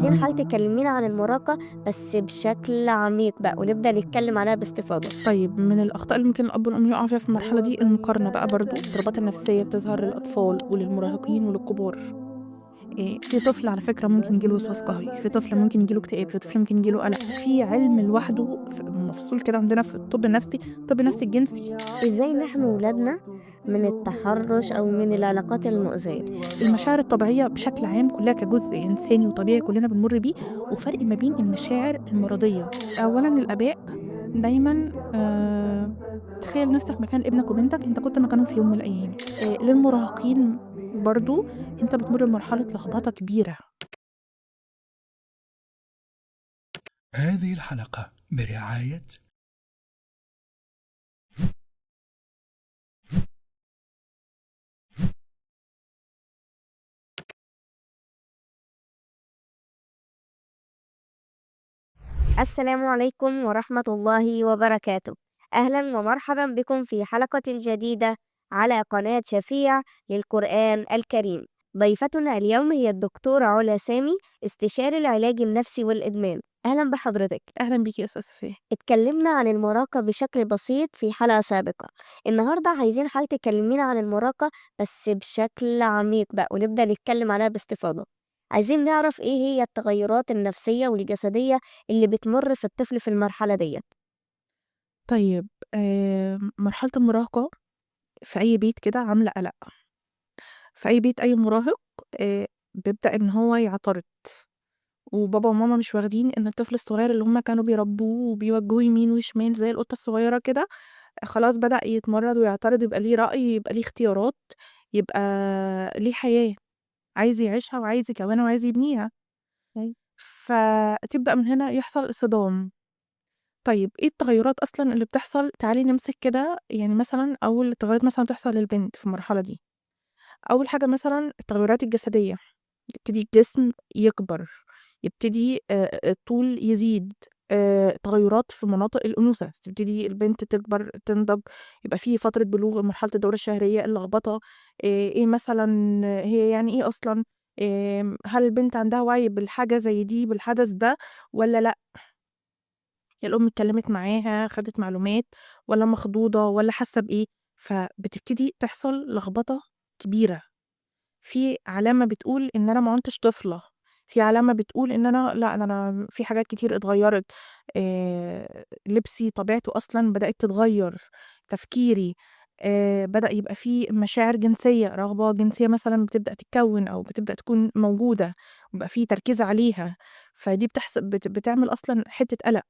عايزين حضرتك تكلمينا عن المراهقة بس بشكل عميق بقى ونبدأ نتكلم عليها باستفاضة. طيب من الأخطاء اللي ممكن الأب والأم يقعوا فيها في المرحلة دي المقارنة بقى برضه، الاضطرابات النفسية بتظهر للأطفال وللمراهقين وللكبار. في طفل على فكرة ممكن ييجي له وسواس قهري، في طفل ممكن ييجي له اكتئاب، في طفل ممكن ييجي له قلق، في علم لوحده مفصول كده عندنا في الطب النفسي، الطب النفسي الجنسي. ازاي نحمي ولادنا من التحرش أو من العلاقات المؤذية؟ المشاعر الطبيعية بشكل عام كلها كجزء إنساني وطبيعي كلنا بنمر بيه، وفرق ما بين المشاعر المرضية. أولًا الآباء دايمًا تخيّل نفسك مكان ابنك وبنتك أنت كنت مكانهم في يوم من الأيام. للمراهقين برضه أنت بتمُر بمرحلة لخبطة كبيرة. هذه الحلقة برعاية السلام عليكم ورحمة الله وبركاته. أهلا ومرحبا بكم في حلقة جديدة على قناة شفيع للقرآن الكريم. ضيفتنا اليوم هي الدكتورة علا سامي، استشاري العلاج النفسي والإدمان. أهلا بحضرتك. أهلًا بيكِ يا أستاذة صفية. اتكلمنا عن المراهقة بشكل بسيط في حلقة سابقة. النهاردة عايزين حضرتك تكلمينا عن المراهقة بس بشكل عميق بقى ونبدأ نتكلم عليها باستفاضة. عايزين نعرف ايه هي التغيرات النفسية والجسدية اللي بتمر في الطفل في المرحلة دي. طيب مرحلة المراهقة في أي بيت كده عاملة قلق، في أي بيت أي مراهق بيبدأ إن هو يعترض، وبابا وماما مش واخدين إن الطفل الصغير اللي هُم كانوا بيربوه وبيوجهوه يمين وشمال زي القطة الصغيرة كده، خلاص بدأ يتمرد ويعترض، يبقى ليه رأي، يبقى ليه اختيارات، يبقى ليه حياة عايز يعيشها وعايز يكوّنها وعايز يبنيها. أيوة. فتبدأ من هنا يحصل صدام. طيب إيه التغيرات أصلًا اللي بتحصل؟ تعالي نمسك كده يعني مثلًا أول التغيرات مثلًا بتحصل للبنت في المرحلة دي. أول حاجة مثلًا التغيرات الجسدية، يبتدي الجسم يكبر، يبتدي الطول يزيد، تغيرات في مناطق الأنوثة، تبتدي البنت تكبر، تنضج، يبقى في فترة بلوغ، مرحلة الدورة الشهرية، اللخبطة، إيه مثلًا هي يعني إيه أصلًا، هل البنت عندها وعي بالحاجة زي دي، بالحدث ده والّا لأ؟ الأم اتكلمت معاها، خدت معلومات والّا مخضوضة والّا حاسة بإيه؟ فبتبتدي تحصل لخبطة كبيرة. في علامة بتقول إن أنا ما عُنتش طفلة، في علامة بتقول إن أنا لأ، ده أنا في حاجات كتير اتغيّرت، لبسي طبيعته أصلًا بدأت تتغيّر، تفكيري، بدأ يبقى في مشاعر جنسية، رغبة جنسية مثلًا بتبدأ تتكوّن أو بتبدأ تكون موجودة، ويبقى في تركيز عليها، فدي بتعمل أصلًا حتّة قَلَق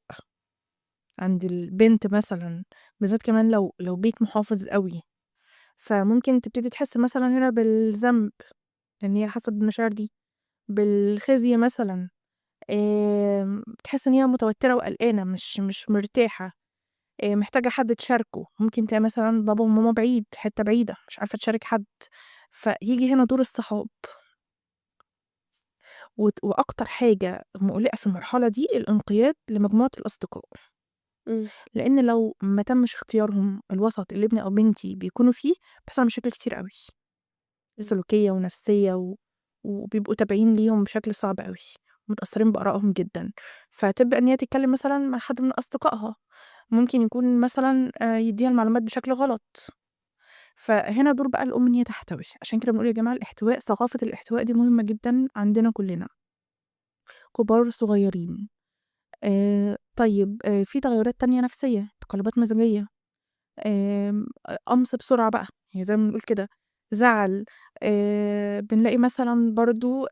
عند البنت مثلًا، بالذات كمان لو بيت محافظ أوي، فممكن تبتدي تحس مثلًا هنا بالذنب. إن هي حاسة بالمشاعر دي، بالخزي مثلًا، بتحس إن هي متوترة وقلقانة مش مرتاحة، محتاجة حد تشاركه، ممكن تلاقي مثلًا بابا وماما بعيد، حتة بعيدة، مش عارفة تشارك حد، فييجي هنا دور الصحاب، وأكتر حاجة مقلقة في المرحلة دي الانقياد لمجموعة الأصدقاء، إمم. لإن لو ما تمش اختيارهم الوسط اللي ابني أو بنتي بيكونوا فيه، بيحصل مشاكل كتير أوي. سلوكية ونفسية وبيبقوا تابعين ليهم بشكل صعب أوي، متأثّرين بآرائهم جدًا، فتبدأ إن هي تتكلّم مثلًا مع حد من أصدقائها، ممكن يكون مثلًا يدّيها المعلومات بشكل غلط، فهنا دور بقى الأم إن هي تحتوي، عشان كده بنقول يا جماعة ثقافة الاحتواء دي مهمة جدًا عندنا كلّنا، كبار صغيّرين. طيب في تغيُّرات تانية نفسية، تقلُّبات مزاجية. قمْص بسرعة بقى، يعني زي ما بنقول كده، زعل، بنلاقي مثلًا برضه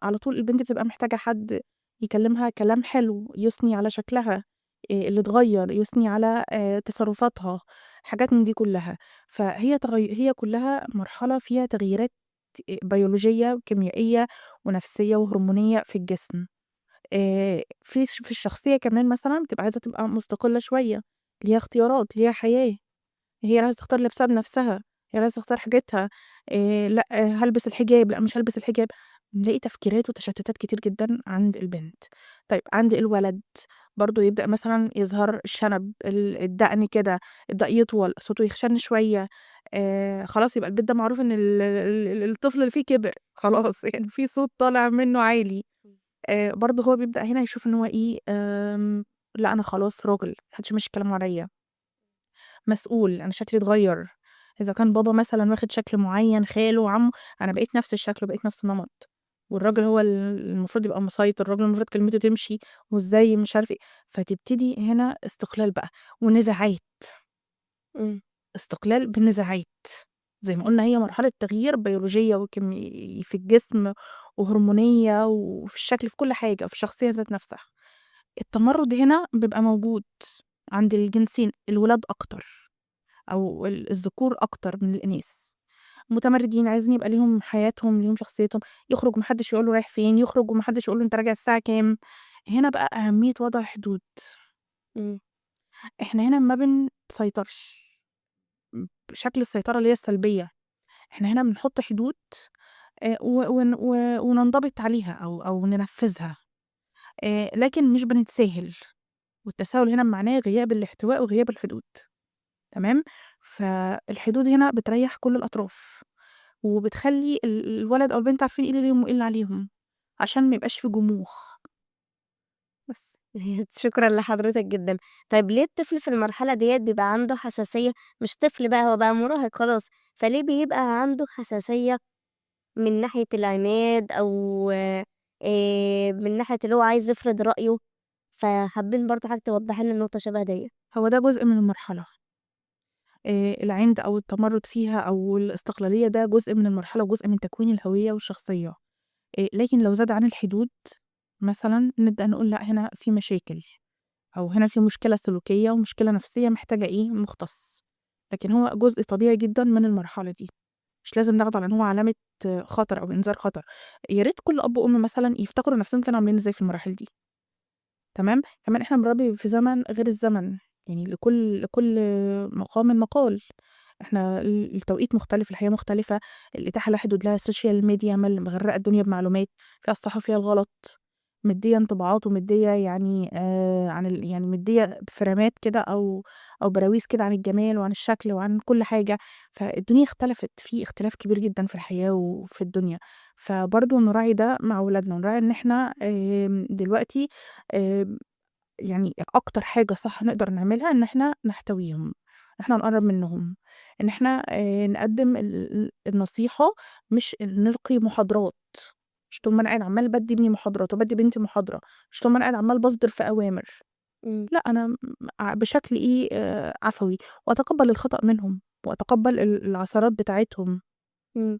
على طول البنت بتبقى محتاجة حد يكلّمها كلام حلو، يثني على شكلها اللي اتغيّر، يثني على تصرفاتها، حاجات من دي كلّها. هي كلّها مرحلة فيها تغييرات بيولوجية وكيميائية ونفسية وهرمونية في الجسم. في الشخصية كمان مثلًا بتبقى عايزة تبقى مستقلة شوية، ليها اختيارات، ليها حياة، هي اللي عايزة تختار لبسها بنفسها، هي اللي عايزة تختار حاجتها، لأ هالبس الحجاب، لأ مش هالبس الحجاب، بنلاقي تفكيرات وتشتتات كتير جدًا عند البنت. طيب عند الولد برضه يبدأ مثلًا يظهر الشنب، الدقن كده، يبدأ يطول، صوته يخشن شوية، خلاص يبقى البيت ده معروف إن الطفل اللي فيه كبر، خلاص يعني في صوت طالع منه عالي. برضه هو بيبدأ هنا يشوف إن هو إيه، لأ أنا خلاص راجل، ما حدش يمشّي كلامه عليّا، مسؤول، أنا شكلي اتغيّر. إذا كان بابا مثلًا واخد شكل معيّن، خاله، عمه، أنا بقيت نفس الشكل وبقيت نفس النمط، والراجل هو المفروض يبقى مسيطر، الراجل المفروض كلمته تمشي، وإزاي مش عارف إيه. فتبتدي هنا استقلال بقى ونزاعات، إمم. استقلال بنزاعات. زي ما قُلنا هي مرحلة تغيير بيولوجية في الجسم وهرمونية وفي الشكل، في كل حاجة، في الشخصية ذات نفسها. التمرُّد هنا بيبقى موجود عند الجنسين، الولاد أكتر أو الذكور أكتر من الإناث. متمردين، عايزين يبقى ليهم حياتهم، ليهم شخصيتهم، يخرج ما حدش يقول له رايح فين، يخرج وما حدش يقول له أنت راجع الساعة كام. هنا بقى أهمية وضع حدود. إمم. إحنا هنا ما بنسيطرش بشكل السيطرة اللي هي السلبية، إحنا هنا بنحط حدود و ون و وننضبط عليها أو ننفذها، لكن مش بنتساهل، والتساهل هنا معناه غياب الاحتواء وغياب الحدود. تمام. فالحدود هنا بتريح كل الأطراف، وبتخلّي الولد أو البنت عارفين إيه اللي ليهم وإيه اللي عليهم، عشان ما يبقاش في جموخ. بس. شكرًا لحضرتك جدًا. طيب ليه الطفل في المرحلة ديّة بيبقى عنده حساسية؟ مش طفل بقى، هو بقى مراهق خلاص، فليه بيبقى عنده حساسية من ناحية العناد أو من ناحية اللي هو عايز يفرض رأيه؟ فحابين برضه حضرتك توضحي لنا نقطة شبه ديّة. هو ده جزء من المرحلة، العِند أو التمرُّد فيها أو الاستقلالية ده جزء من المرحلة وجزء من تكوين الهوية والشخصية. لكن لو زاد عن الحدود مثلًا نبدأ نقول لأ هنا في مشاكل، أو هنا في مشكلة سلوكية ومشكلة نفسية محتاجة إيه، مُختص. لكن هو جزء طبيعي جدًا من المرحلة دي، مش لازم ناخده على إن هو علامة خطر أو إنذار خطر. يا ريت كل أب وأم مثلًا يفتكروا نفسهم كانوا عاملين إزاي في المراحل دي. تمام. كمان إحنا بنربي في زمن غير الزمن، يعني لكل مقام مقال. إحنا التوقيت مختلف، الحياة مختلفة، الإتاحة الواحد لها السوشيال ميديا مغرقة الدنيا بمعلومات، فيها الصح وفيها الغلط، مدية انطباعات ومدية يعني عن يعني مدية فريمات كده أو براويز كده عن الجمال وعن الشكل وعن كل حاجة. فالدنيا اختلفت، في اختلاف كبير جدًا في الحياة وفي الدنيا. فبرضه نراعي ده مع ولادنا، ونراعي إن إحنا دلوقتي آمم يعني أكتر حاجة صح نقدر نعملها إن إحنا نحتويهم، إن إحنا نقرّب منّهم، إن إحنا نقدّم النصيحة، مش نلقي محاضرات. مش طول ما أنا قاعد عمّال بادّي ابني محاضرات وبادّي بنتي محاضرة، مش طول ما أنا قاعد عمّال باصدر في أوامر. إمم. لأ أنا بشكل إيه، عفوي، وأتقبّل الخطأ منهم، وأتقبّل العثرات بتاعتهم. إمم.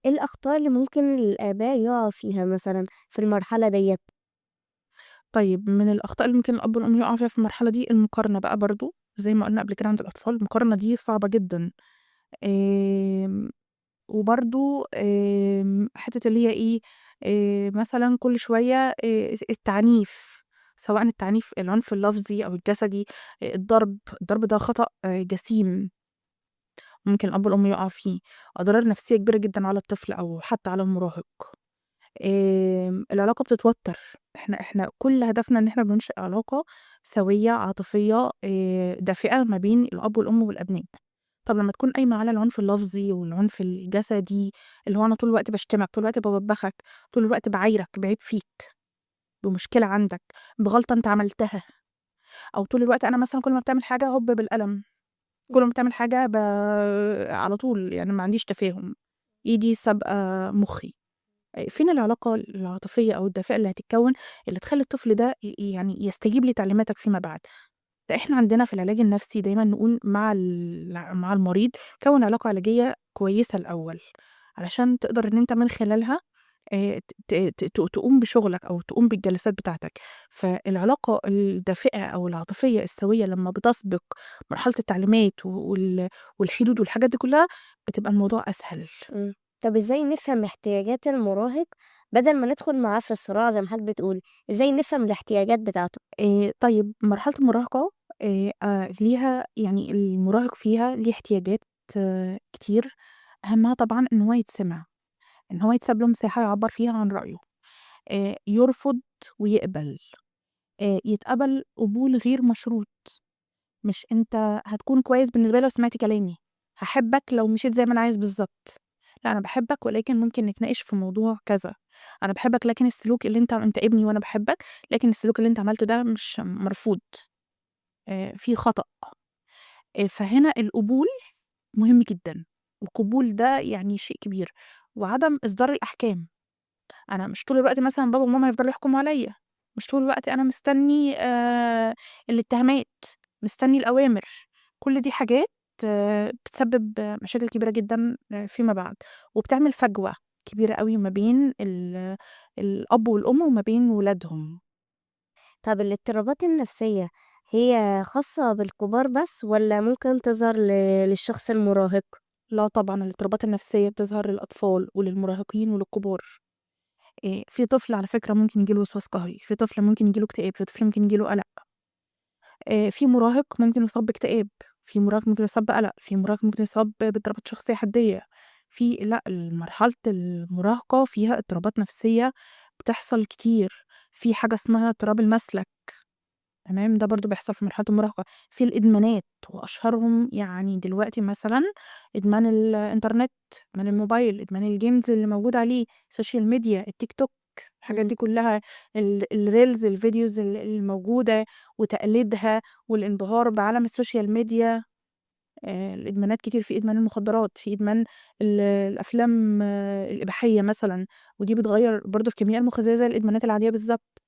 إيه الأخطاء اللي ممكن الآباء يقعوا فيها مثلًا في المرحلة ديّة؟ طيب من الأخطاء اللي ممكن الأب والأم يقعوا فيها في المرحلة دي، المقارنة بقى برضه، زي ما قُلنا قبل كده عند الأطفال، المقارنة دي صعبة جدًا. آمم وبرضه حتّة اللي هي إيه، مثلًا كل شوية التعنيف، سواء العنف اللفظي أو الجسدي، الضرب ده خطأ جسيم ممكن الأب والأم يقعوا فيه، أضرار نفسية كبيرة جدًا على الطفل أو حتى على المراهق. العلاقة بتتوتر، إحنا كل هدفنا إن إحنا بننشئ علاقة سوية، عاطفية، دافئة ما بين الأب والأم والأبناء. طب لمّا تكون قايمة على العنف اللفظي والعنف الجسدي، اللي هو أنا طول الوقت باشتمك، طول الوقت باوبّخك، طول الوقت باعايرك بعيب فيك، بمشكلة عندك، بغلطة أنت عملتها، أو طول الوقت أنا مثلًا كل ما بتعمل حاجة هوب بالقلم، كل ما بتعمل حاجة على طول يعني ما عنديش تفاهم، إيدي سابقة مُخّي. فين العلاقة العاطفية أو الدافئة اللي هتتكوّن، اللي تخلّي الطفل ده يعني يستجيب لتعليماتك فيما بعد. ده إحنا عندنا في العلاج النفسي دايمًا نقول مع المريض كوّن علاقة علاجية كويسة الأول، علشان تقدر إن أنت من خلالها ت ت ت ت تقوم بشغلك أو تقوم بالجلسات بتاعتك. فالعلاقة الدافئة أو العاطفية السوية لمّا بتسبق مرحلة التعليمات والحدود والحاجات دي كلّها، بتبقى الموضوع أسهل. إمم. طب إزاي نفهم احتياجات المراهق بدل ما ندخل معاه في الصراع زي ما حضرتك بتقولي؟ إزاي نفهم الاحتياجات بتاعته؟ طيب مرحلة المراهقة ليها يعني المراهق فيها ليه احتياجات كتير، أهمها طبعًا إن هو يتسمع، إن هو يتساب له مساحة يعبّر فيها عن رأيه، يرفض ويقبل، يتقبل قبول غير مشروط، مش أنت هتكون كويس بالنسبة لي لو سمعت كلامي، هاحبك لو مشيت زي ما أنا عايز بالضبط. لأ أنا باحبك ولكن ممكن نتناقش في موضوع كذا، أنا باحبك لكن السلوك اللي أنت ابني وأنا باحبك، لكن السلوك اللي أنت عملته ده مش مرفوض، في خطأ. فهنا القبول مهم جدًا، القبول ده يعني شيء كبير، وعدم إصدار الأحكام. أنا مش طول الوقت مثلًا بابا وماما هيفضلوا يحكموا عليَّ، مش طول الوقت أنا مستني الاتهامات، مستني الأوامر، كل دي حاجات بتسبب مشاكل كبيرة جدًا فيما بعد، وبتعمل فجوة كبيرة أوي ما بين الأب والأم وما بين ولادهم. طب الاضطرابات النفسية هي خاصة بالكبار بس والّا ممكن تظهر للشخص المراهق؟ لا طبعًا الاضطرابات النفسية بتظهر للأطفال وللمراهقين وللكبار. في طفل على فكرة ممكن ييجي له وسواس قهري، في طفل ممكن ييجي له اكتئاب، في طفل ممكن ييجي له قلق. في مراهق ممكن يصاب باكتئاب، في مراهق ممكن يصاب بقلق، في مراهق ممكن يصاب باضطرابات شخصية حدية، لأ مرحلة المراهقة فيها اضطرابات نفسية بتحصل كتير، في حاجة اسمها اضطراب المسلك، تمام، ده برضه بيحصل في مرحلة المراهقة، في الإدمانات وأشهرهم يعني دلوقتي مثلًا إدمان الإنترنت، إدمان الموبايل، إدمان الجيمز اللي موجود عليه، السوشيال ميديا، التيك توك، الحاجات إمم. دي كلها الreels الفيديوز الموجودة وتقليدها والانبهار بعالم السوشيال ميديا، الإدمانات كتير، في إدمان المخدرات، في إدمان الأفلام الإباحية مثلًا، ودي بتغيّر برضه في كيمياء المخزية زي الإدمانات العادية بالضبط.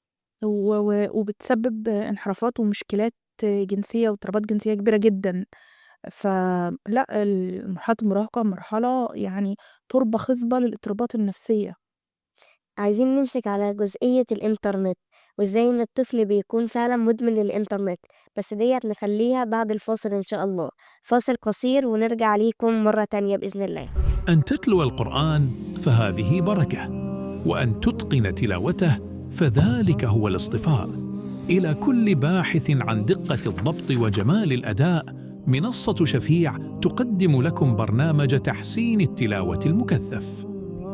وبتسبب انحرافات ومشكلات جنسية واضطرابات جنسية كبيرة جدًا، فلأ مرحلة المراهقة مرحلة يعني تربة خصبة للاضطرابات النفسية. عايزين نمسك على جزئية الإنترنت، وإزاي إن الطفل بيكون فعلًا مدمن للإنترنت، بس ديّة نخلّيها بعد الفاصل إن شاء الله، فاصل قصير ونرجع ليكم مرة تانية بإذن الله. أن تتلو القرآن فهذه بركة، وأن تتقن تلاوته فذلك هو الاصطفاء. إلى كل باحث عن دقة الضبط وجمال الأداء، منصة شفيع تقدم لكم برنامج تحسين التلاوة المكثف.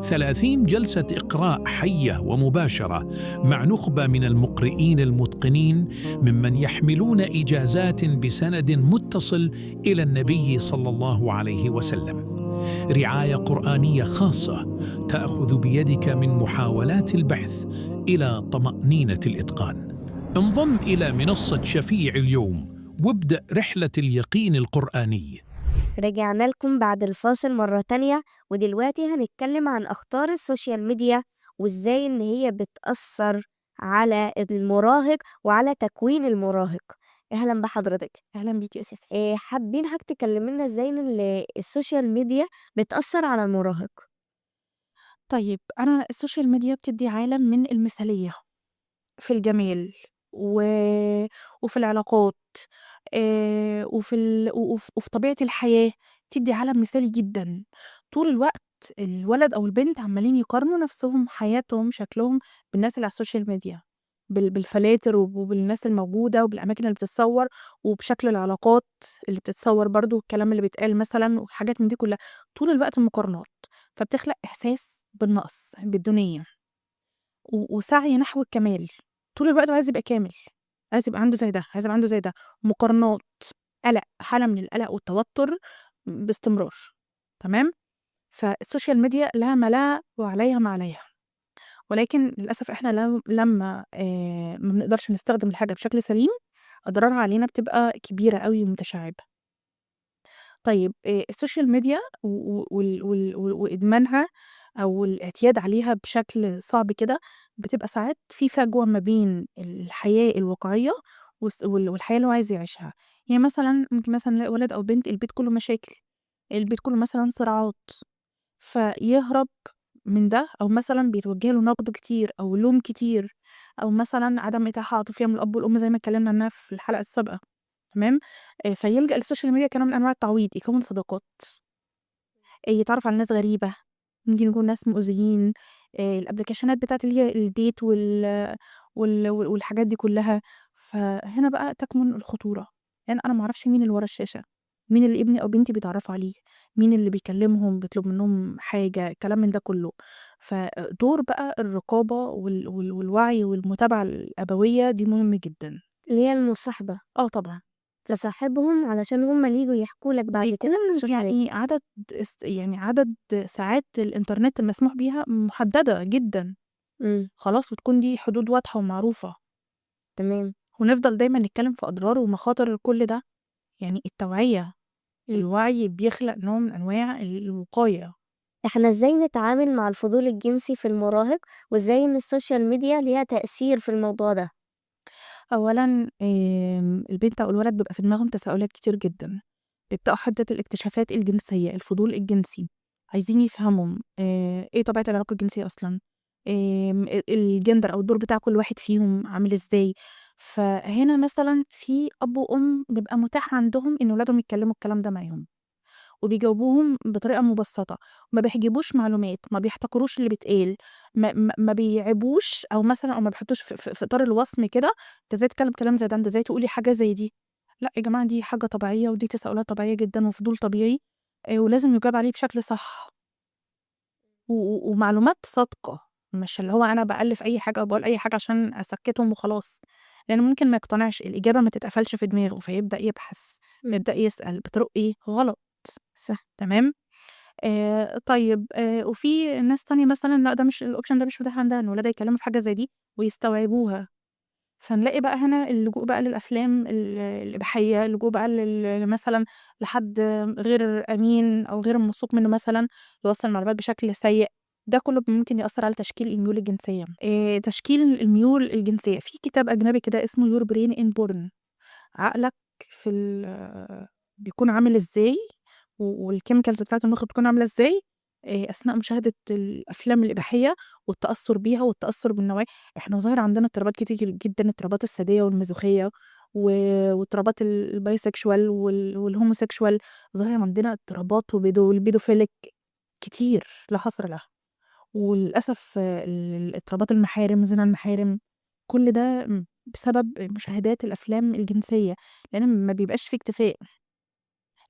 30 جلسة إقراء حية ومباشرة مع نخبة من المقرئين المتقنين ممن يحملون إجازات بسند متصل إلى النبي صلى الله عليه وسلم. رعاية قرآنية خاصة تأخذ بيدك من محاولات البحث إلى طمأنينة الإتقان. انضم إلى منصة شفيع اليوم وابدأ رحلة اليقين القرآني. رجعنا لكم بعد الفاصل مرة تانية، ودلوقتي هنتكلم عن أخطار السوشيال ميديا وإزاي إن هي بتأثّر على المراهق وعلى تكوين المراهق. أهلًا بحضرتك. أهلًا بيكِ يا أستاذة. حابين حضرتك تكلمي لنا إزاي إن السوشيال ميديا بتأثّر على المراهق. طيب أنا السوشيال ميديا بتدّي عالم من المثالية في الجمال و وفي العلاقات وفي وفي طبيعة الحياة، بتدّي عالم مثالي جدًا، طول الوقت الولد أو البنت عمّالين يقارنوا نَفْسهم، حياتهم، شكلهم بالناس اللي على السوشيال ميديا، بالفلاتر وبالناس الموجودة وبالأماكن اللي بتتصوّر وبشكل العلاقات اللي بتتصوّر برضه والكلام اللي بيتقال مثلًا وحاجات من دي كلّها، طول الوقت مقارنات، فبتخلق إحساس بالنقص، بالدونية. وسعي نحو الكمال، طول الوقت هو عايز يبقى كامل، عايز يبقى عنده زي ده، عايز يبقى عنده زي ده، مقارنات، قلق، حالة من القلق والتوتر باستمرار، تمام؟ فالسوشيال ميديا لها ما لها وعليها ما عليها، ولكن للأسف إحنا لمّا ما بنقدرش نستخدم الحاجة بشكل سليم، أضرارها علينا بتبقى كبيرة أوي ومتشعبة. طيب السوشيال ميديا و و وال وال و وإدمانها أو الاعتياد عليها بشكل صعب كده، بتبقى ساعات في فجوة ما بين الحياة الواقعية والحياة اللي هو عايز يعيشها، يعني مثلًا ممكن مثلًا نلاقي ولد أو بنت البيت كلّه مشاكل، البيت كلّه مثلًا صراعات، فيهرب من ده أو مثلًا بيتوجه له نقد كتير أو لوم كتير أو مثلًا عدم إتاحة عاطفية من الأب والأم زي ما اتكلمنا عنها في الحلقة السابقة. تمام، فيلجأ للسوشيال ميديا كنوع من أنواع التعويض، يكوّن صداقات، يتعرّف على ناس غريبة، ممكن يكونوا ناس مؤذيين، الأبليكيشنات بتاعة اللي هي الdate والحاجات دي كلّها، فهنا بقى تكمن الخطورة، لإن أنا ما أعرفش مين اللي ورا الشاشة، مين اللي ابني أو بنتي بيتعرّفوا عليه، مين اللي بيكلمهم، بيطلب منّهم حاجة، كلام من ده كلّه، فدور بقى الرقابة والوعي والمتابعة الأبوية دي مهم جدًا. اللي هي المصاحبة. آه طبعًا. تصاحبهم علشان هم اللي ييجوا يحكوا لك بعد كده بيكون شوف عليك. يعني عدد ساعات الإنترنت المسموح بيها محددة جدًا، خلاص بتكون دي حدود واضحة ومعروفة، تمام. ونفضل دايمًا نتكلم في أضرار ومخاطر كل ده، يعني التوعية، الوعي بيخلق نوع من أنواع الوقاية. إحنا إزاي نتعامل مع الفضول الجنسي في المراهق، وإزاي إن السوشيال ميديا ليها تأثير في الموضوع ده؟ أولًا البنت أو الولد بيبقى في دماغهم تساؤلات كتير جدًا، بيبدأوا حتة الاكتشافات الجنسية، الفضول الجنسي، عايزين يفهموا إيه طبيعة العلاقة الجنسية أصلًا، الgender أو الدور بتاع كل واحد فيهم عامل إزاي، فهنا مثلًا في أب وأم بيبقى متاح عندهم إن ولادهم يتكلموا الكلام ده معاهم، وبيجاوبوهم بطريقة مبسطة، ما بيحجبوش معلومات، ما بيحتقروش اللي بيتقال، ما بيعيبوش أو ما بيحطوش في إطار الوصم كده، أنت إزاي تتكلم كلام زي ده، أنت إزاي تقولي حاجة زي دي، لأ يا جماعة دي حاجة طبيعية ودي تساؤلات طبيعية جدًا وفضول طبيعي، ولازم يُجاب عليه بشكل صح، ومعلومات صادقة، مش اللي هو أنا بألِّف أي حاجة أو باقول أي حاجة عشان أسكّتهم وخلاص، لإنه ممكن ما يقتنعش، الإجابة ما تتقفلش في دماغه، فيبدأ يبحث، يبدأ يسأل، بتروح إيه غلط، صح. تمام؟ طيب وفي ناس تانية مثلًا لأ ده مش الoption ده مش متاح عندها، إن ولادها يتكلموا في حاجة زي دي ويستوعبوها، فنلاقي بقى هنا اللجوء بقى للأفلام الإباحية، اللجوء بقى مثلًا لحد غير أمين أو غير موثوق منه مثلًا يوصّل المعلومات بشكل سيء، ده كله ممكن يأثّر على تشكيل الميول الجنسية. تشكيل الميول الجنسية، في كتاب أجنبي كده اسمه Your Brain in Porn. عقلك في بيكون عامل إزاي والchemicals بتاعة المُخ بتكون عاملة إزاي أثناء مشاهدة الأفلام الإباحية والتأثُّر بيها والتأثُّر بالنوعية. إحنا ظاهر عندنا اضطرابات كتير جدًا، اضطرابات الثدية والمازوخية و واضطرابات الbisexual والhomosexual، ظاهر عندنا اضطرابات والpedophilic كتير لا حصر لها. وللأسف اضطرابات المحارم، زنا المحارم، كل ده بسبب مشاهدات الأفلام الجنسية، لإن ما بيبقاش في اكتفاء،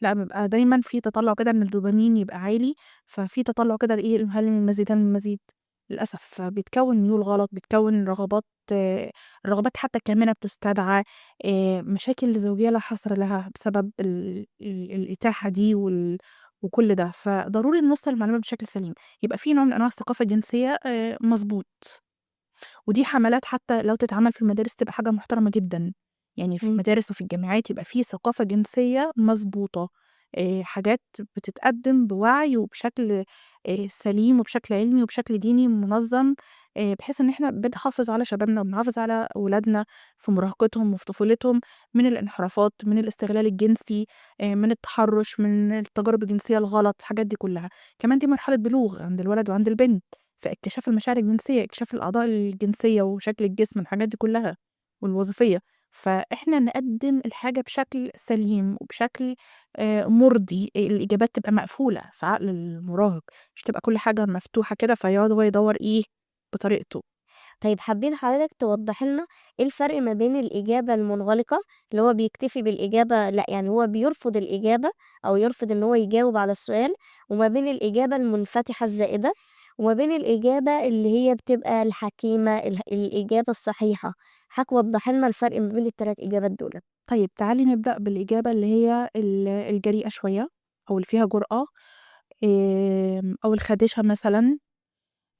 لأ بيبقى دايمًا في تطلُّع كده إن الدوبامين يبقى عالي، ففي تطلُّع كده لإيه، هل من مزيد، هل من مزيد، للأسف فبيتكوّن ميول غلط، بيتكوّن رغبات حتى كامنة بتُستدعى، مشاكل زوجية لا حصر لها بسبب الإتاحة دي وكل ده، فضروري نوصّل المعلومة بشكل سليم، يبقى في نوع من أنواع الثقافة الجنسية مضبوط. ودي حملات حتى لو تتعمل في المدارس تبقى حاجة محترمة جدًا، يعني في المدارس وفي الجامعات يبقى في ثقافة جنسية مضبوطة، حاجات بتتقدم بوعي وبشكل سليم وبشكل علمي وبشكل ديني منظم، بحيث إن إحنا بنحافظ على شبابنا وبنحافظ على ولادنا في مراهقتهم وفي طفولتهم من الانحرافات، من الاستغلال الجنسي، من التحرُّش، من التجارب الجنسية الغلط، الحاجات دي كلها. كمان دي مرحلة بلوغ عند الولد وعند البنت. في اكتشاف المشاعر الجنسية، اكتشاف الأعضاء الجنسية وشكل الجسم، الحاجات دي كلّها والوظيفية، فإحنا نقدّم الحاجة بشكل سليم وبشكل مُرضي، الإجابات تبقى مقفولة في عقل المراهق، مش تبقى كل حاجة مفتوحة كده فيقعد هو يدوّر إيه بطريقته. طيب حابين حضرتك توضحي لنا إيه الفرق ما بين الإجابة المنغلقة اللي هو بيكتفي بالإجابة لأ، يعني هو بيرفض الإجابة أو يرفض إن هو يجاوب على السؤال، وما بين الإجابة المنفتحة الزائدة، وما بين الإجابة اللي هي بتبقى الحكيمة الإجابة الصحيحة، حضرتك وضحي لنا الفرق ما بين ال3 إجابات دُولة. طيب تعالي نبدأ بالإجابة اللي هي الجريئة شوية أو اللي فيها جرأة، أو الخادشة مثلًا.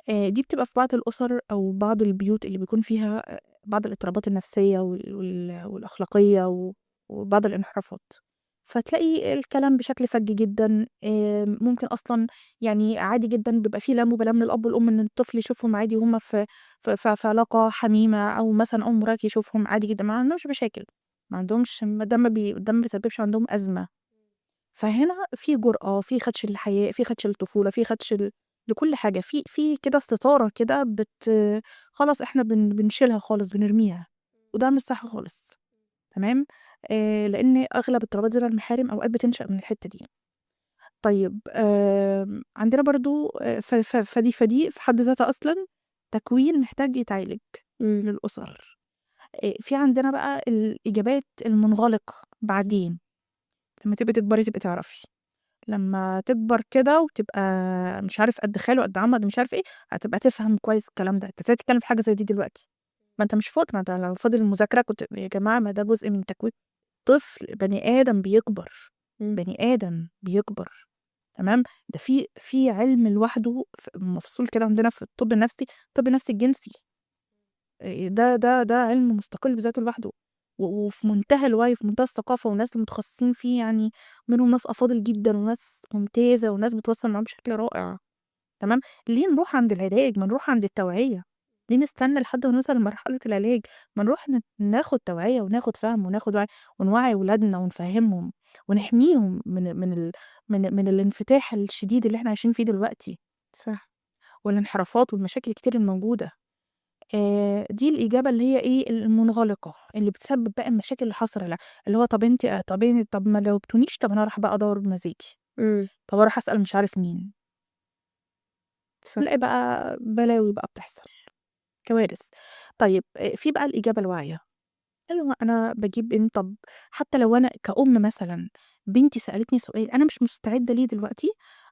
دي بتبقى في بعض الأسر أو بعض البيوت اللي بيكون فيها بعض الاضطرابات النفسية والأخلاقية وبعض الانحرافات، فتلاقي الكلام بشكل فَج جدًا، ممكن أصلًا يعني عادي جدًا بيبقى في لا مبالاة من الأب والأم إن الطفل يشوفهم عادي وهُم في علاقة حميمة أو مثلًا أول مراهق يشوفهم عادي جدًا، ما عندهمش مشاكل، ما عندهمش ده ما بيسببش عندهم أزمة. فهنا في جرأة، في خدش للحياء، في خدش للطفولة، في خدش لكل حاجة، في كده استطارة كده خلاص إحنا بنشيلها خالص، بنرميها، وده مش صح خالص، تمام، لإن أغلب اضطرابات زنا المحارم أوقات بتنشأ من الحتّة دي. طيب عندنا برضه فدي في حد ذاتها أصلًا تكوين محتاج يتعالج إمم. للأسر. في عندنا بقى الإجابات المنغلقة بعدين، لمّا تبقي تكبري تبقي تعرفي. لمّا تكبر كده وتبقى مش عارف قد خاله قد عمه قد مش عارف إيه، هتبقى تفهم كويس الكلام ده، أنت إزاي تتكلم في حاجة زي دي دلوقتي؟ ما أنت مش فاضي، ما أنت لو فاضي للمذاكرة كنت يا جماعة ما ده جزء من تكوين الطفل بني آدم بيكبر، إمم. بني آدم بيكبر، تمام؟ ده في علم لوحده مفصول كده عندنا في الطب النفسي، الطب النفسي الجنسي، ده علم مستقل بذاته لوحده، وفي منتهى الوعي وفي منتهى الثقافة، والناس المتخصصين فيه يعني منهم ناس أفاضل جدًا وناس ممتازة وناس بتوصّل معاهم بشكل رائع، تمام؟ ليه نروح عند العلاج؟ ما نروح عند التوعية، ليه نستنى لحد ما نوصل لمرحلة العلاج؟ ما نروح ناخد توعية وناخد فهم وناخد وعي، ونوعّي ولادنا ونفهّمهم ونحميهم من الانفتاح الشديد اللي إحنا عايشين فيه دلوقتي، صح. والانحرافات والمشاكل الكتير الموجودة. دي الإجابة اللي هي إيه، المنغلقة، اللي بتسبب بقى المشاكل اللي حاصلة، اللي هو طَب أنتِ طَب ما جاوبتونيش، طَب أنا هاروح بقى أدوّر بمزاجي، إمم. طَب أروح أسأل مش عارف مين، صح. نلاقي بقى بلاوي بقى بتحصل، كوارث. طيب في بقى الإجابة الواعية، اللي هو أنا باجيب طَب حتى لو أنا كأم مثلًا بنتي سألتني سؤال أنا مش مستعدة ليه دلوقتي،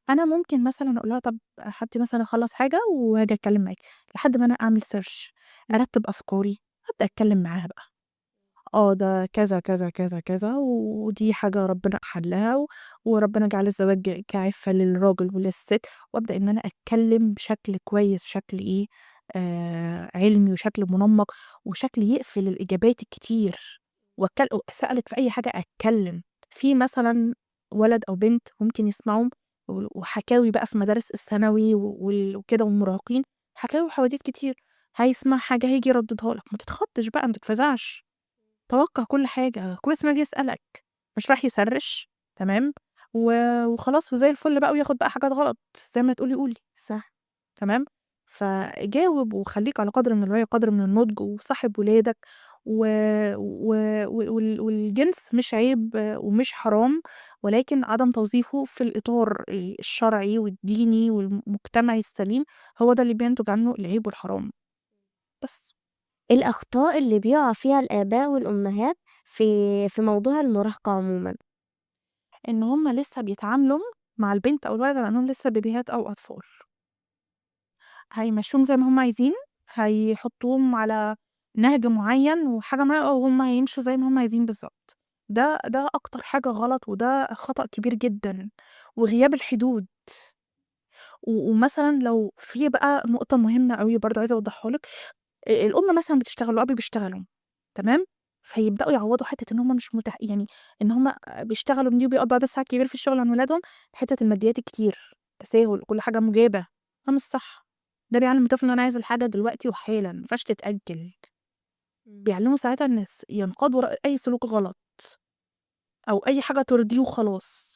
أنا ممكن مثلًا أقول لها طَب حبيبتي مثلًا أخلّص حاجة وهاجي أتكلم معاكِ، لحد ما أنا أعمل search، أرتّب أفكاري، أبدأ أتكلم معاها بقى. ده كذا، كذا، كذا، كذا، ودي حاجة ربنا أحلّها، وربنا جعل الزواج كعِفّة للراجل وللست، وأبدأ إن أنا أتكلّم بشكل كويس، شكل إيه، علمي وشكل منمّق وشكل يقفل الإجابات الكتير، سألت في أي حاجة أتكلّم. في مثلًا ولد أو بنت ممكن يسمعوا وحكاوي بقى في مدارس الثانوي وكده والمراهقين، حكاوي وحواديت كتير، هيسمع حاجة هييجي يردّدها لك، ما تتخضّش بقى، ما تتفزعش. توقّع كل حاجة، كويس ما جه يسألك، مش رايح يسرِّش، تمام، وخلاص وزي الفل بقى وياخد بقى حاجات غلط، زي ما تقولي قولي، صح. تمام، فجاوب وخلّيك على قدر من الوعي وقدر من النضج وصاحب ولادك، و و والجنس مش عيب ومش حرام، ولكن عدم توظيفه في الإطار الشرعي والديني والمجتمعي السليم، هو ده اللي بينتج عنه العيب والحرام، بس. إيه الأخطاء اللي بيقع فيها الآباء والأمهات في موضوع المراهقة عمومًا؟ إن هُم لسه بيتعاملوا مع البنت أو الولد على إنهم لسه بيبيهات أو أطفال، هيمشّوهم زي ما هُم عايزين، هيحطّوهم على نهج معيّن وحاجة وهُم هيمشوا زي ما هُم عايزين بالضبط، ده أكتر حاجة غلط وده خطأ كبير جدًا، وغياب الحدود، ومثلًا لو في بقى نقطة مهمة أوي برضه عايزة أوضّحها لِك، الأم مثلًا بتشتغل والأب بيشتغلوا، تمام، فيبدأوا يعوّضوا حتّة إن هُم مش يعني إن هُم بيشتغلوا دي وبيقضّوا عدد ساعات كبير في الشغل عن ولادهم، حتّة الماديات الكتير، تساهل، كل حاجة مُجابة، ده مش صح، ده بيعلّم الطفل إن أنا عايز الحاجة دلوقتي وحالًا، ما ينفعش تتأجّل، بيعلّمه ساعتها إن ينقاد وراء أي سلوك غلط أو أي حاجة ترضيه وخلاص.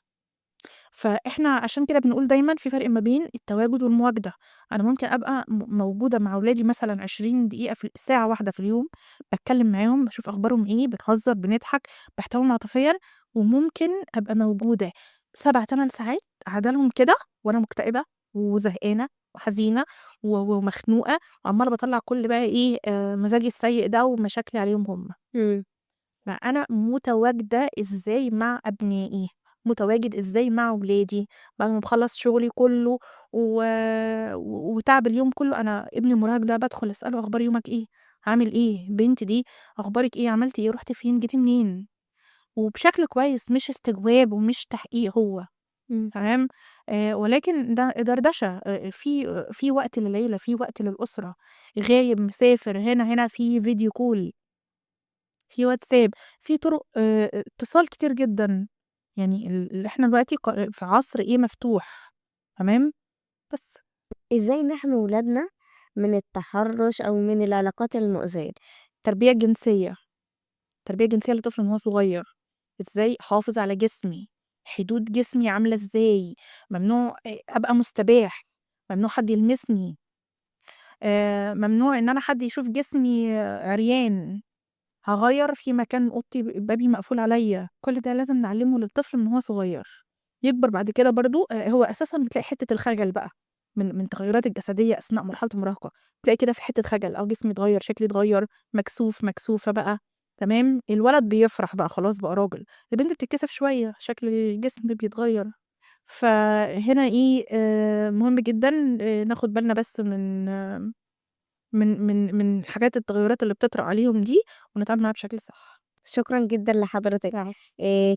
فإحنا عشان كده بنقول دايمًا في فرق ما بين التواجد والمواجدة، أنا ممكن أبقى موجودة مع ولادي مثلًا 20 دقيقة ساعة واحدة في اليوم، باتكلم معاهم، باشوف أخبارهم إيه، بنهزر، بنضحك، باحتويهم عاطفيًا، وممكن أبقى موجودة 7، 8 ساعات قاعدة لهم كده وأنا مكتئبة وزهقانة وحزينة ومخنوقة وعمّالة باطلّع كل بقى إيه، مزاجي السيء ده ومشاكلي عليهم هم. إمم. فأنا متواجدة إزاي مع أبنائي، متواجد إزاي مع ولادي، بعد ما باخلّص شغلي كلّه و وتعب اليوم كلّه، أنا ابني المراهق ده بادخل أسأله أخبار يومك إيه، عامل إيه، بنتي دي أخبارِك إيه، عملتِ إيه، رُحتِ فين، جيتِ منين، وبشكل كويس مش استجواب ومش تحقيق هو، إمم. تمام، ولكن ده دردشة، في وقت للعيلة، في وقت للأسرة، غايب، مسافر، هنا، في فيديو call. في واتساب، في طرق اتصال كتير جدًا، يعني اللي إحنا دلوقتي في عصر إيه مفتوح، تمام، بس. إزاي نحمي ولادنا من التحرُّش أو من العلاقات المؤذية؟ التربية الجنسية، التربية الجنسية للطفل من وهو صغير، إزاي أحافظ على جسمي، حدود جسمي عاملة إزاي، ممنوع أبقى مستباح، ممنوع حد يلمسني، ممنوع إن أنا حد يشوف جسمي عريان. هاغيّر في مكان أوضتي بابي مقفول عليّا، كل ده لازم نعلّمه للطفل من وهو صغير، يكبر بعد كده برضه هو أساسًا بتلاقي حتّة الخجل بقى من التغيُّرات الجسدية أثناء مرحلة المراهقة، تلاقي كده في حتّة خجل، جسمي اتغيّر، شكلي اتغيّر، مكسوف، مكسوفة بقى، تمام، الولد بيفرح بقى خلاص بقى راجل، البنت بتتكسف شوية، شكل الجسم بيتغيّر، فهنا إيه، مهم جدًا ناخد بالنا بس من حاجات التغيُّرات اللي بتطرأ عليهم دي ونتعامل معاها بشكل صح. شكرا جدا لحضرتك.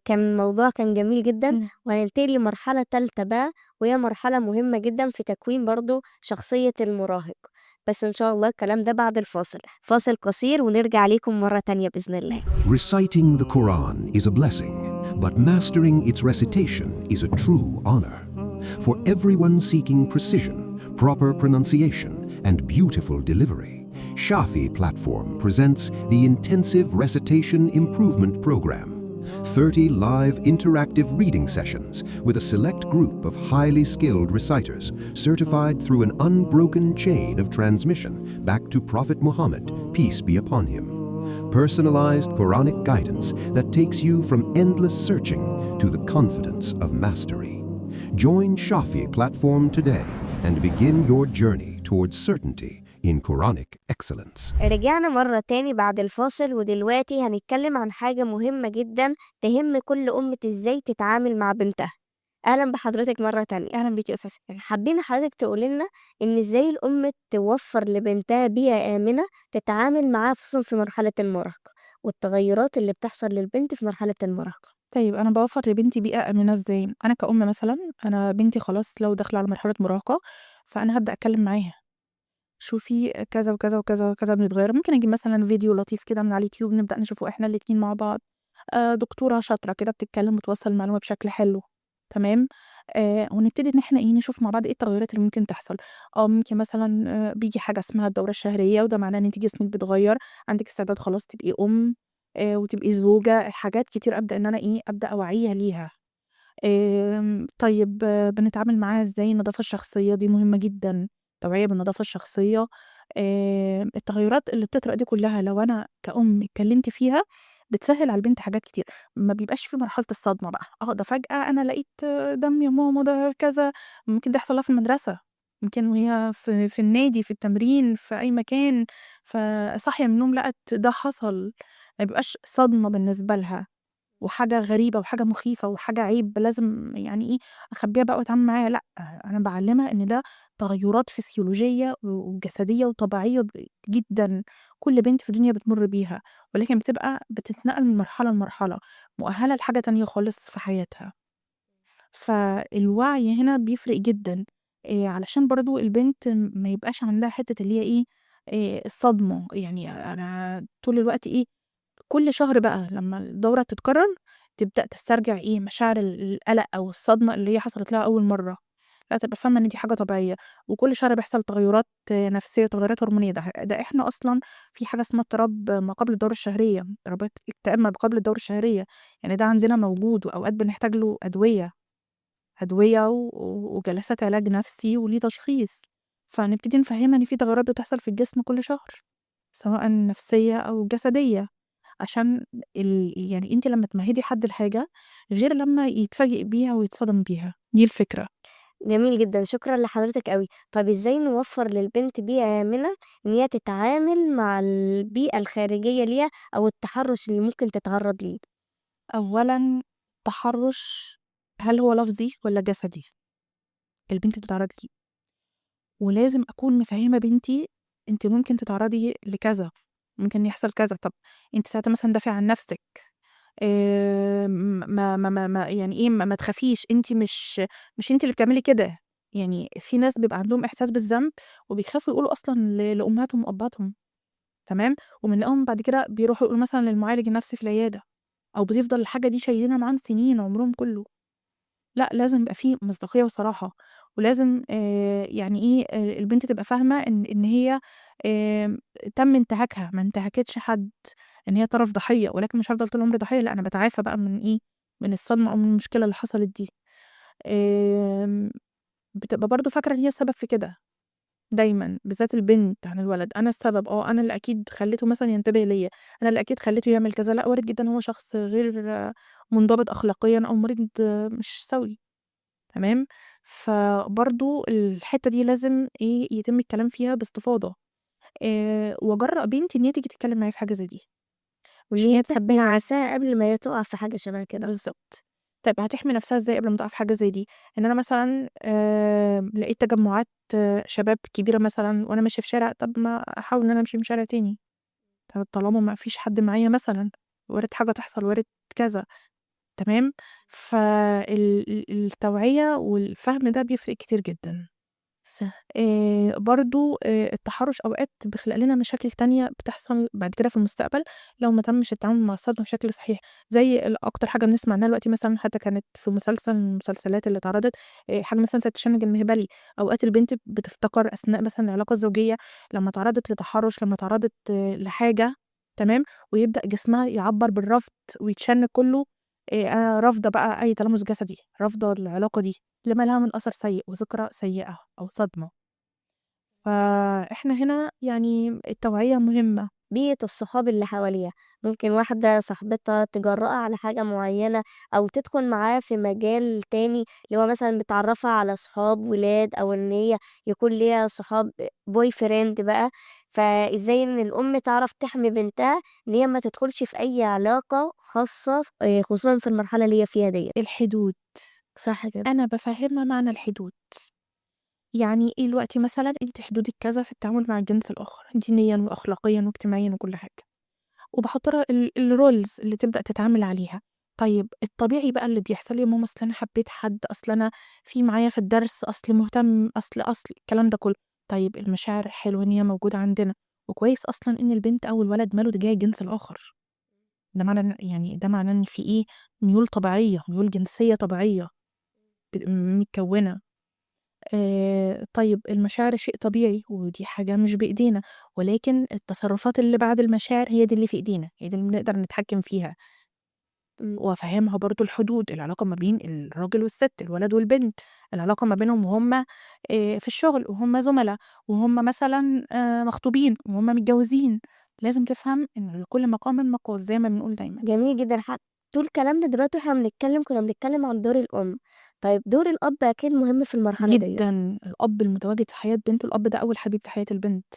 كان الموضوع كان جميل جدا، وهننتقل لمرحلة تالتة بقى، وهي مرحلة مهمة جدا في تكوين برضو شخصية المراهق. بس إن شاء الله الكلام ده بعد الفاصل، فاصل قصير ونرجع ليكم مرة تانية بإذن الله. Reciting the Quran is a blessing, but mastering its recitation is a true honor. For everyone seeking precision, proper pronunciation, and beautiful delivery, Shafi Platform presents the Intensive Recitation Improvement Program. 30 live interactive reading sessions with a select group of highly skilled reciters, certified through an unbroken chain of transmission back to Prophet Muhammad, peace be upon him. Personalized Quranic guidance that takes you from endless searching to the confidence of mastery. Join Shafi Platform today and begin your journey towards certainty in Quranic excellence. رجعنا مرة تاني بعد الفاصل، ودلوقتي هنتكلم عن حاجة مهمة جدا تهم كل أم إزاي تتعامل مع بنتها. أهلا بحضرتك مرة تانية. أهلا بيكي يا أستاذ. حابين حضرتك تقولي لنا إن إزاي الأم توفر لبنتها بيئة آمنة تتعامل معاها، خصوصا في مرحلة المراهقة، والتغيرات اللي بتحصل للبنت في مرحلة المراهقة. طيب أنا باوفّر لبنتي بيئة آمنة إزاي؟ أنا كأم مثلًا، أنا بنتي خلاص لو داخلة على مرحلة مراهقة، فأنا هابدأ أتكلّم معاها، شوفي كذا وكذا وكذا وكذا بنتغيّر، ممكن أجيب مثلًا فيديو لطيف كده من على اليوتيوب نبدأ نشوفه إحنا الاتنين مع بعض، دكتورة شاطرة كده بتتكلّم وتوصّل المعلومة بشكل حلو، تمام، ونبتدي إن إحنا نشوف مع بعض إيه التغيّرات اللي ممكن تحصل. ممكن مثلًا بييجي حاجة اسمها الدورة الشهرية، وده معناه إن أنتِ جسمِك بيتغيّر، عندِك استعداد خلاص تبقي أم، وتبقي زوجة، حاجات كتير أبدأ إن أنا أبدأ أوعّيها ليها. طيب بنتعامل معاها إزاي؟ النضافة الشخصية دي مهمة جدًا، توعية بالنضافة الشخصية، التغيرات اللي بتطرأ دي كلّها لو أنا كأم اتكلمت فيها، بتسهّل على البنت حاجات كتير، ما بيبقاش في مرحلة الصدمة بقى، ده فجأة أنا لقيت دم يا ماما، ده كذا، ممكن ده يحصل لها في المدرسة، يمكن وهي في النادي، في التمرين، في أي مكان، فصاحية من النوم لقت ده حصل، ما بيبقاش صدمة بالنسبة لها. وحاجة غريبة وحاجة مخيفة وحاجة عيب لازم أخبّيها بقى وأتعامل معاها، لأ، أنا باعلّمها إن ده تغيُّرات فسيولوجية وجسدية وطبيعية جدًا، كل بنت في الدنيا بتمُر بيها، ولكن بتتنقل من مرحلة لمرحلة، مؤهّلة لحاجة تانية خالص في حياتها. فالوعي هنا بيفرق جدًا، علشان برضه البنت ما يبقاش عندها حتّة اللي هي الصدمة، يعني أنا طول الوقت كل شهر بقى لمّا الدورة تتكرر، تبدأ تسترجع مشاعر القلق أو الصدمة اللي هي حصلت لها أول مرّة، لأ تبقى فاهمة إن دي حاجة طبيعية، وكل شهر بيحصل تغيُّرات نفسية وتغيُّرات هرمونية، ده إحنا أصلًا في حاجة اسمها اضطراب ما قبل الدورة الشهرية، اضطرابات اكتئاب ما قبل الدورة الشهرية، يعني ده عندنا موجود وأوقات بنحتاج له أدوية وجلسات علاج نفسي وليه تشخيص، فنبتدي نفهّمها إن في تغيُّرات بتحصل في الجسم كل شهر، سواء نفسية أو جسدية. عشان يعني أنتِ لمّا تمهِّدي حد لحاجة، غير لمّا يتفاجئ بيها ويتصدم بيها، دي الفكرة. جميل جدا، شكرا لحضرتك قوي. طب إزاي نوفر للبنت بيئة آمنة إن هي تتعامل مع البيئة الخارجية ليها أو التحرش اللي ممكن تتعرض ليه؟ أولًا التحرُّش هل هو لفظي والّا جسدي؟ البنت بتتعرّض ليه، ولازم أكون مفهّمة بنتي أنتِ ممكن تتعرّضي لكذا، ممكن يحصل كذا، طَب أنتِ ساعتها مثلًا دافعي عن نَفْسِك، ما ما تخافيش، أنتِ مش أنتِ اللي بتعملي كده، يعني في ناس بيبقى عندهم إحساس بالذنب وبيخافوا يقولوا أصلًا لأمهاتهم وأبّهاتهم، تمام، وبنلاقيهم بعد كده بيروحوا يقولوا مثلًا للمعالج النفسي في العيادة، أو بتفضل الحاجة دي شايلينها معاهم سنين عمرهم كله. لأ، لازم يبقى في مصداقية وصراحة، ولازم البنت تبقى فاهمة إن هي آمم تم انتهاكها، ما انتهكتش حد، إن هي طرف ضحية، ولكن مش هافضل طول عمري ضحية، لأ، أنا باتعافى بقى من الصدمة أو من المشكلة اللي حصلت دي. آمم بتبقى برضه فاكرة إن هي السبب في كده دايمًا، بالذات البنت عن الولد، أنا السبب، أنا اللي أكيد خلّيته مثلًا ينتبه ليّا، أنا اللي أكيد خلّيته يعمل كذا، لأ، وارد جدًا هو شخص غير منضبط أخلاقيًا أو مريض مش سوي. تمام، فبرضه الحتّة دي لازم يتم الكلام فيها باستفاضة، وأجرّأ بنتي إن هي تيجي تتكلّم معايا في حاجة زي دي. وإن هي تخبّيها عساها قبل ما هي تُقع في حاجة شبه كده. بالضبط. طيب هتحمي نفسها إزاي قبل ما تقع في حاجة زي دي؟ إن أنا مثلًا لقيت تجمُّعات شباب كبيرة مثلًا وأنا ماشية في شارع، طَب ما أحاول إن أنا أمشي من شارع تاني، طالما ما فيش حد معايا مثلًا، وارد حاجة تحصل، وارد كذا، تمام؟ التوعية والفهم ده بيفرق كتير جدًا. صح. برضه التحرُّش أوقات بيخلق لنا مشاكل تانية بتحصل بعد كده في المستقبل لو ما تمِّش التعامل مع الصدمة بشكل صحيح، زي أكتر حاجة بنسمع عنها دلوقتي مثلًا حتى كانت في مسلسل من المسلسلات اللي اتعرضت، حاجة مثلًا زي تشنُّج المهبلي، أوقات البنت بتفتكر أثناء مثلًا العلاقة الزوجية لمّا اتعرّضت لتحرُّش، لمّا اتعرّضت لحاجة، تمام، ويبدأ جسمها يعبّر بالرفض ويتشنّج كُلّه، أنا رافضة بقى أي تلامس جسدي، رافضة العلاقة دي، لما لها من أثر سيء وذكرى سيئة أو صدمة. فإحنا هنا يعني التوعية مهمة. بيئة الصحاب اللي حواليها، ممكن واحدة صاحبتها تجرأها على حاجة معينة أو تدخل معاه في مجال تاني اللي هو مثلا بتعرفها على صحاب ولاد أو إن هي يكون ليها صحاب بوي فريند بقى. فإزاي إن الأم تعرف تحمي بنتها إن هي ما تدخلش في أي علاقة خاصة خصوصا في المرحلة اللي هي فيها ديت. الحدود، صح كده. أنا بافهّمها معنى الحدود، يعني إيه دلوقتي مثلًا أنتِ حدودِك كذا في التعامل مع الجنس الآخر دينيًا وأخلاقيًا واجتماعيًا وكل حاجة، وباحط لها الrules اللي تبدأ تتعامل عليها. طيب الطبيعي بقى اللي بيحصل لي يا ماما أصل أنا حبيت حد، أصل أنا في معايا في الدرس، أصل مهتم، أصل الكلام ده كله. طيب المشاعر حلوة إن هي موجودة عندنا، وكويس أصلًا إن البنت أو الولد ماله تجاه الجنس الآخر، ده معناه إن في إيه، ميول طبيعية، ميول جنسية طبيعية متكوّنة. طيب المشاعر شيء طبيعي ودي حاجة مش بإيدينا، ولكن التصرفات اللي بعد المشاعر هي دي اللي في إيدينا، هي دي اللي بنقدر نتحكّم فيها. مم. وأفهّمها برضه الحدود، العلاقة ما بين الراجل والست، الولد والبنت، العلاقة ما بينهم وهُم في الشغل وهُم زُملا وهُم مثلًا مخطوبين وهُم متجوّزين، لازم تفهم إن لكل مقام مقال زي ما بنقول دايمًا. جميل جدًا. طول كلامنا دلوقتي وإحنا كنا بنتكلم عن دور الأم. طيب دور الأب أكيد مهم في المرحلة ديّة. جدًا، الأب المتواجد في حياة بنته، الأب ده أول حبيب في حياة البنت،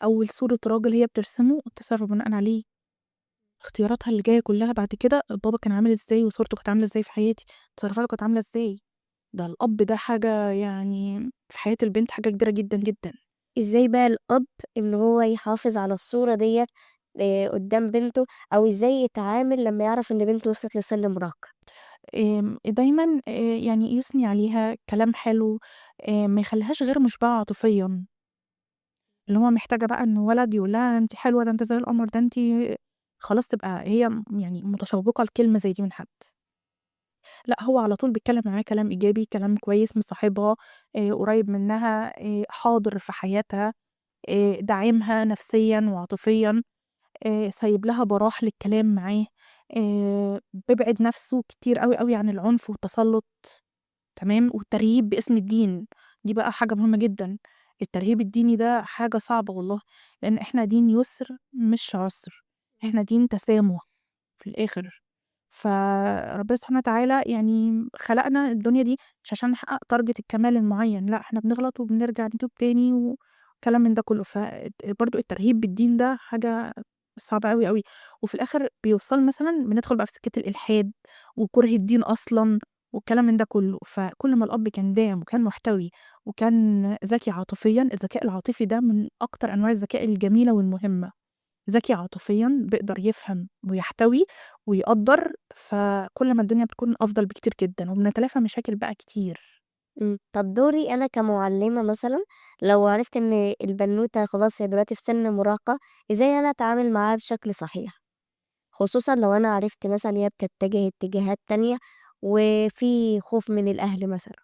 أول صورة راجل هي بترسمه وبتتصرف بناءً عليه، اختياراتها اللي جاية كلّها بعد كده بابا كان عامل إزاي وصورته كانت عاملة إزاي في حياتي، تصرفاته كانت عاملة إزاي، ده الأب ده حاجة يعني في حياة البنت حاجة كبيرة جدًا، جدًا. إزاي بقى الأب إن هو يحافظ على الصورة ديّة قدّام بنته، أو إزاي يتعامل لمّا يعرف إن بنته وصلت لسِن المراهقة؟ دايمًا يعني يثني عليها كلام حلو، ما يخلّيهاش غير مُشبعة عاطفيًا، اللي هو محتاجة بقى إن ولد يقول لها أنتِ حلوة، ده أنتِ زي القمر، ده أنتِ خلاص تبقى هي يعني متشوقة لكلمة زي دي من حد. لأ، هو على طول بيتكلم معاها كلام إيجابي، كلام كويس، مصاحبها، قريب منها، حاضر في حياتها، داعمها نفسيًا وعاطفيًا، سايب لها براح للكلام معاه، بيبعد نفسه كتير أوي، أوي عن العنف والتسلُّط، تمام، والترهيب باسم الدين، دي بقى حاجة مهمة جدًا. الترهيب الديني ده حاجة صعبة والله، لإن إحنا دين يُسر مش عُسر، إحنا دين تسامح في الآخر. فربنا سبحانه وتعالى يعني خلقنا الدنيا دي مش عشان نحقق target الكمال المعيّن، لأ إحنا بنغلط وبنرجع نتوب تاني وكلام من ده كلّه. برضه الترهيب بالدين ده حاجة صعبة أوي، أوي، وفي الآخر بيوصّل مثلًا بندخل بقى في سكة الإلحاد وكره الدين أصلًا والكلام من ده كلّه. فكل ما الأب كان داعم وكان محتوي وكان ذكي عاطفيًا، الذكاء العاطفي ده من أكتر أنواع الذكاء الجميلة والمهمة. ذكي عاطفيًا بيقدر يفهم ويحتوي ويقدّر، فكل ما الدنيا بتكون أفضل بكتير جدًا، وبنتلافى مشاكل بقى كتير. طب دوري أنا كمُعلِّمة مثلًا، لو عرفت إن البنوتة خلاص هي دلوقتي في سِن مراهقة، إزاي أنا أتعامل معاها بشكل صحيح؟ خصوصًا لو أنا عرفت مثلًا إن هي بتتجه اتجاهات تانية وفي خوف من الأهل مثلًا.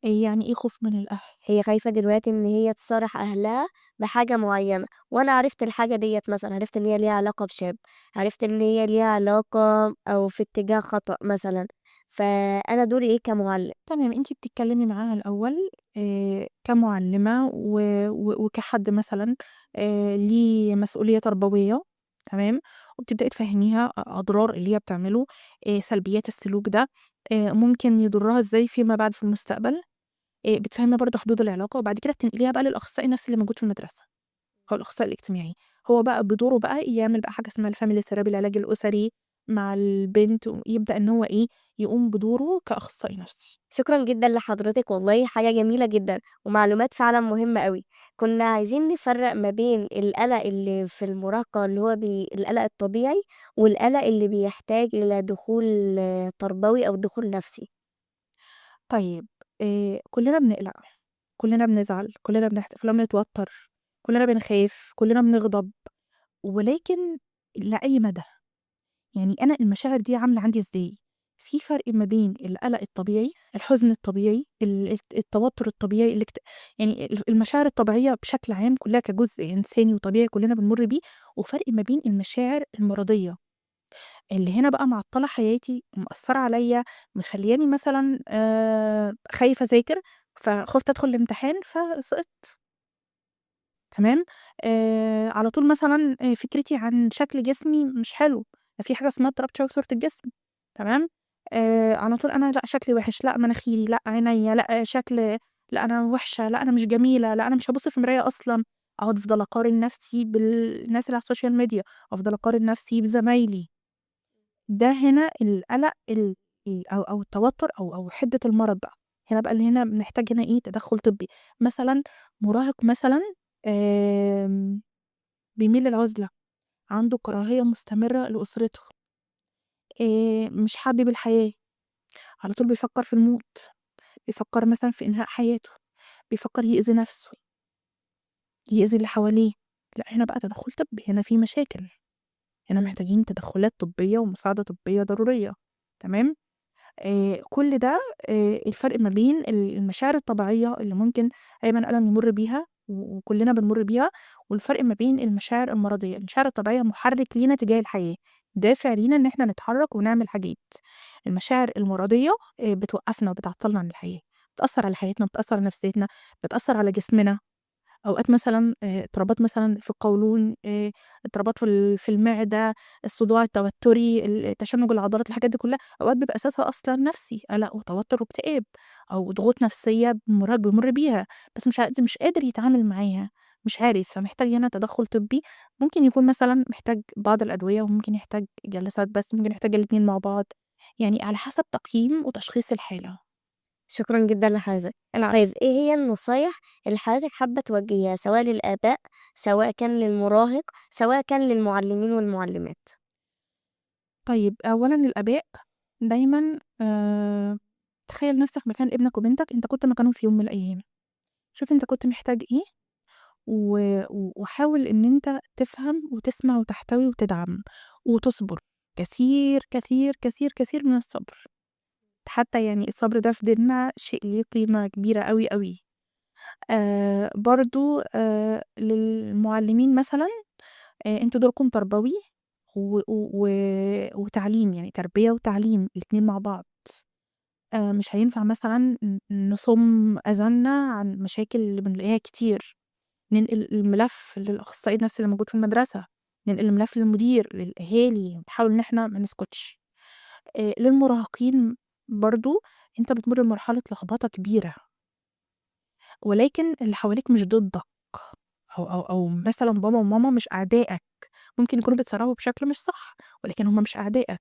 يعني إيه خوف من الأهل؟ هي خايفة دلوقتي إن هي تصارح أهلها بحاجة معيّنة، وأنا عرفت الحاجة ديّة مثلًا، عرفت إن هي ليها علاقة بشاب، عرفت إن هي ليها علاقة أو في اتجاه خطأ مثلًا. فأنا دوري إيه كمُعلِّم؟ تمام، أنتِ بتتكلمي معاها الأول كمُعلِّمة وكحد مثلًا ليه مسؤولية تربوية، تمام، وبتبدئي تفهّميها أضرار اللي هي بتعمله، سلبيات السلوك ده، ممكن يضرها إزاي فيما بعد في المستقبل، بتفهّميها برضه حدود العلاقة، وبعد كده بتنقليها بقى للأخصائي النفسي اللي موجود في المدرسة. هو الأخصائي الاجتماعي، هو بقى بدوره بقى يعمل بقى حاجة اسمها الfamily therapy العلاج الأسري، مع البنت ويبدأ إن هو يقوم بدوره كأخصائي نفسي. شكرا جدا لحضرتك، والله حاجة جميلة جدا ومعلومات فعلا مهمة قوي. كنا عايزين نفرق ما بين القلق اللي في المراهقة اللي هو القلق الطبيعي، والقلق اللي بيحتاج إلى دخول تربوي أو دخول نفسي. طيب كلنا بنقلق، كلنا بنزعل، كلنا بنتوتر، كلنا بنخاف، كلنا بنغضب، ولكن لأي مدى؟ يعني أنا المشاعر دي عاملة عندي إزاي؟ في فرق ما بين القلق الطبيعي، الحزن الطبيعي، التوتر الطبيعي، يعني المشاعر الطبيعية بشكل عام كلها كجزء إنساني وطبيعي كلنا بنمر بيه، وفرق ما بين المشاعر المرضية اللي هنا بقى معطلة حياتي ومأثرة عليا، مخلياني مثلا خايفة أذاكر فخفت أدخل الامتحان فسقطت. تمام. على طول مثلًا فكرتي عن شكل جسمي مش حلو، في حاجة اسمها اضطراب تشوه صورة الجسم. تمام. على طول أنا لأ شكلي وِحِش، لأ مناخيري، لأ عينيّا، لأ لأ أنا وِحشة، لأ أنا مش جميلة، لأ أنا مش هابُص في المراية أصلًا، أقعد أفضل أقارن نفسي بالناس اللي على السوشيال ميديا، أفضل أقارن نفسي بزمايلي. ده هنا القلق أو التوتر أو حدة المرض بقى، هنا بقى اللي هنا بنحتاج هنا تدخُّل طبّي. مثلًا مراهق مثلًا آمم بيميل للعُزلة، عنده كراهية مستمرة لأسرته، مش حابب الحياة، على طول بيفكّر في الموت، بيفكّر مثلًا في إنهاء حياته، بيفكّر يأذي نَفْسه، يأذي اللي حواليه. لأ هنا بقى تدخُّل طبّي، هنا في مشاكل، هنا مم. محتاجين تدخُّلات طبّية ومساعدة طبّية ضرورية. تمام. كل ده الفرق ما بين المشاعر الطبيعية اللي ممكن أي بني آدم يمُر بيها وكلّنا بنمُر بيها، والفرق ما بين المشاعر المرضية. المشاعر الطبيعية مُحرِّك لينا تجاه الحياة، دافع لينا إن إحنا نتحرّك ونعمل حاجات. المشاعر المرضية بتوقّفنا وبتعطّلنا عن الحياة، بتأثّر على حياتنا، بتأثّر على نفسيتنا، بتأثّر على جسمنا. أوقات مثلًا اضطرابات مثلًا في القولون، اضطرابات في المعدة، الصداع التوتُّري، تشنُّج العضلات، الحاجات دي كلّها أوقات بيبقى أساسها أصلًا نَفْسي، قَلَق وتوتُّر واكتئاب أو ضغوط نفسية المراهق بيمُر بيها، بس مش قادر يتعامل معاها، مش عارف، فمحتاج هنا تدخُّل طبّي. ممكن يكون مثلًا محتاج بعض الأدوية وممكن يحتاج جلسات بس، ممكن يحتاج الاتنين مع بعض، يعني على حسب تقييم وتشخيص الحالة. شكرا جدا لحضرتك. طيب ايه هي النصايح اللي حضرتك حابة توجهيها سواء للآباء، سواء كان للمراهق، سواء كان للمعلمين والمعلمات؟ طيب أولًا للآباء دايمًا تخيّل نَفْسك مكان ابنك وبنتك، أنت كنت مكانهم في يوم من الأيام، شوف أنت كنت محتاج إيه وحاول إن أنت تفهم وتسمع وتحتوي وتدعم وتصبر، كثير، كثير، كثير، كثير من الصبر، حتى يعني الصبر ده في ديننا شيء ليه قيمة كبيرة أوي، أوي. برضه للمُعلّمين مثلًا أنتم دوركم تربوي و و وتعليم، يعني تربية وتعليم الاتنين مع بعض. مش هينفع مثلًا نصُم أذاننا عن مشاكل اللي بنلاقيها كتير، ننقل الملف للأخصائي النفسي اللي موجود في المدرسة، ننقل الملف للمدير، للأهالي، نحاول إن إحنا ما نسكتش. للمراهقين برضه أنت بتمُر بمرحلة لخبطة كبيرة، ولكن اللي حواليك مش ضدك أو مثلًا بابا وماما مش أعدائك، ممكن يكونوا بيتصرّفوا بشكل مش صح، ولكن هُم مش أعدائك.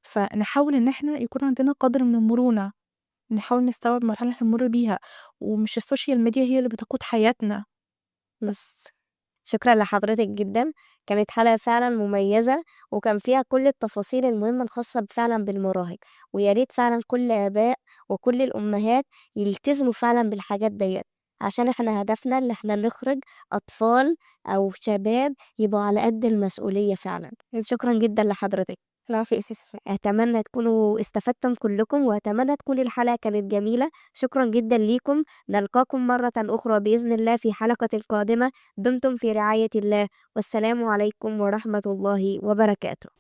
فنحاول إن إحنا يكون عندنا قدر من المرونة، نحاول نستوعب المرحلة اللي إحنا بنمُر بيها، ومش السوشيال ميديا هي اللي بتقود حياتنا بس. شكرا لحضرتك جدا، كانت حلقة فعلا مميزة، وكان فيها كل التفاصيل المهمة الخاصة فعلا بالمراهق. وياريت فعلا كل آباء وكل الأمهات يلتزموا فعلا بالحاجات ديت، عشان احنا هدفنا اللي احنا نخرج أطفال أو شباب يبقوا على قد المسؤولية فعلا. شكرا جدا لحضرتك. العفو يا أستاذة صفاء. أتمنى تكونوا استفدتم كلكم، وأتمنى تكون الحلقة كانت جميلة. شكرا جدا ليكم، نلقاكم مرة أخرى بإذن الله في حلقة قادمة. دمتم في رعاية الله، والسلام عليكم ورحمة الله وبركاته.